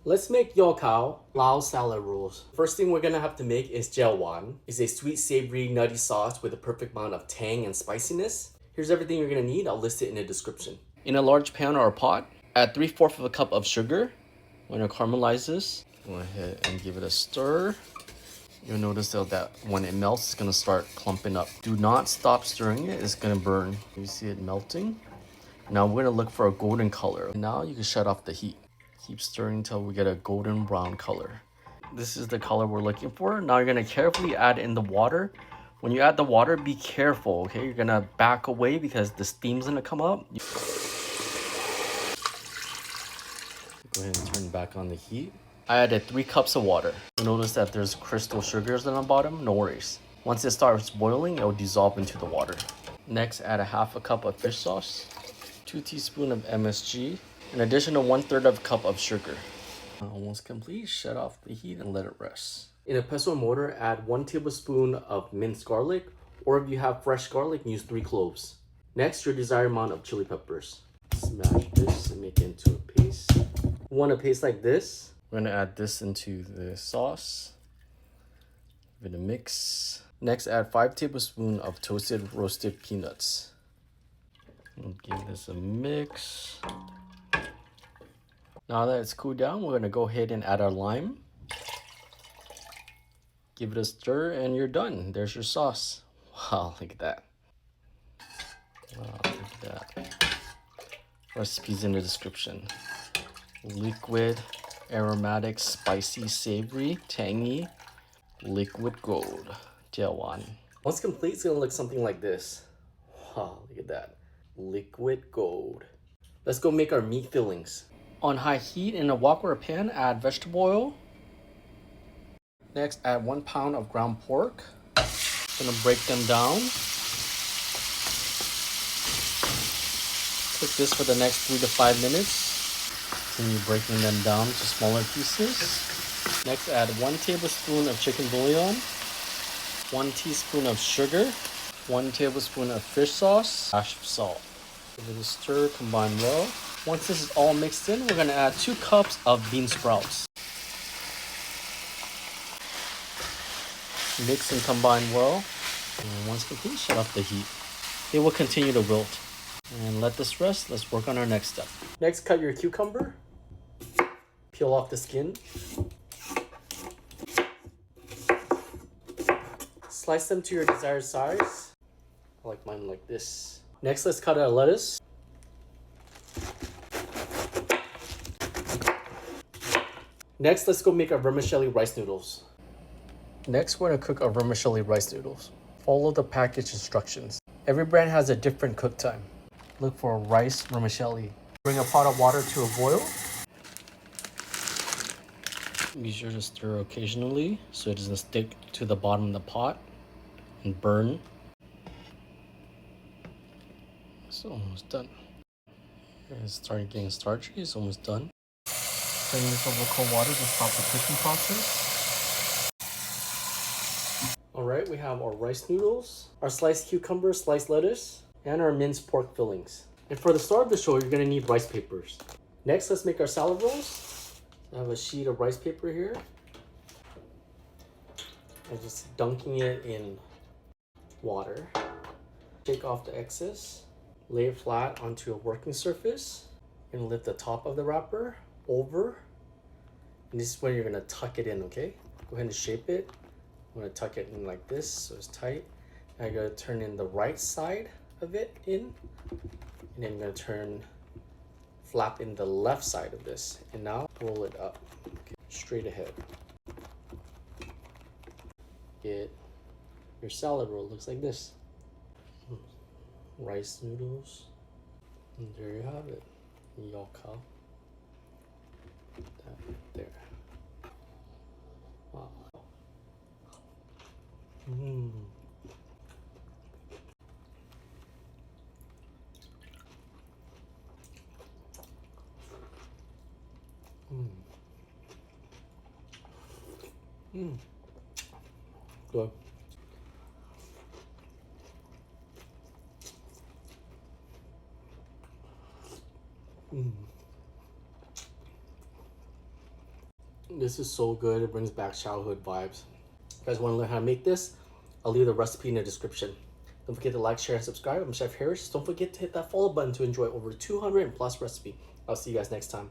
Let's make Khao Lao salad rolls. First thing we're gonna have to make is Jeow Wan. It's a sweet, savory, nutty sauce with a perfect amount of tang and spiciness. Here's everything you're gonna need. I'll list it in the description. In a large pan or a pot, add 3/4 of a cup of sugar. When it caramelizes, go ahead and give it a stir. You'll notice though that when it melts, it's gonna start clumping up. Do not stop stirring it, it's gonna burn. You see it melting? Now we're gonna look for a golden color. Now you can shut off the heat. Keep stirring until we get a golden brown color. This is the color we're looking for. Now you're gonna carefully add in the water. When you add the water, be careful, okay? You're gonna back away because the steam's gonna come up. Go ahead and turn back on the heat. I added 3 cups of water. Notice that there's crystal sugars on the bottom, no worries. Once it starts boiling, it will dissolve into the water. Next, add a 1/2 cup of fish sauce, 2 teaspoons of MSG, an additional 1/3 of a cup of sugar. Almost complete, shut off the heat and let it rest. In a pestle mortar, add 1 tablespoon of minced garlic, or if you have fresh garlic, use 3 cloves. Next, your desired amount of chili peppers. Smash this and make it into a paste. You want a paste like this? We're gonna add this into the sauce. Give it a mix. Next, add 5 tablespoons of toasted roasted peanuts. We'll give this a mix. Now that it's cooled down, we're gonna go ahead and add our lime. Give it a stir and you're done. There's your sauce. Wow, look at that. Wow, look at that. Recipes in the description. Liquid, aromatic, spicy, savory, tangy, liquid gold. Jeow Wan. Once complete, it's gonna look something like this. Wow, look at that. Liquid gold. Let's go make our meat fillings. On high heat in a wok or a pan, add vegetable oil. Next, add 1 pound of ground pork. Gonna break them down. Cook this for the next 3 to 5 minutes. Continue breaking them down to smaller pieces. Next, add 1 tablespoon of chicken bouillon, 1 teaspoon of sugar, 1 tablespoon of fish sauce, dash of salt. Give it a stir, combine well. Once this is all mixed in, we're gonna add 2 cups of bean sprouts. Mix and combine well. And once complete, shut off the heat. It will continue to wilt. And let this rest. Let's work on our next step. Next, cut your cucumber. Peel off the skin. Slice them to your desired size. I like mine like this. Next, let's cut our lettuce. Next, let's go make our vermicelli rice noodles. Next, we're gonna cook our vermicelli rice noodles. Follow the package instructions. Every brand has a different cook time. Look for rice vermicelli. Bring a pot of water to a boil. Be sure to stir occasionally so it doesn't stick to the bottom of the pot and burn. It's almost done. It's starting getting starchy, it's almost done. Turn this over cold water to stop the cooking process. Alright, we have our rice noodles, our sliced cucumber, sliced lettuce, and our minced pork fillings. And for the start of the show, you're gonna need rice papers. Next, let's make our salad rolls. I have a sheet of rice paper here. I'm just dunking it in water. Take off the excess. Lay it flat onto a working surface and lift the top of the wrapper over. And this is where you're gonna tuck it in, okay? Go ahead and shape it. I'm gonna tuck it in like this so it's tight. I'm gonna turn in the right side of it in. And then I'm gonna turn flap in the left side of this. And now roll it up, okay, straight ahead. Get your salad roll, looks like this. Rice noodles. And there you have it. Khao. That right there. Wow. Mmm. Mmm. Mmm. Good. Mmm. This is so good. It brings back childhood vibes. If you guys want to learn how to make this, I'll leave the recipe in the description. Don't forget to like, share, and subscribe. I'm Chef Harris. Don't forget to hit that follow button to enjoy over 200 plus recipe. I'll see you guys next time.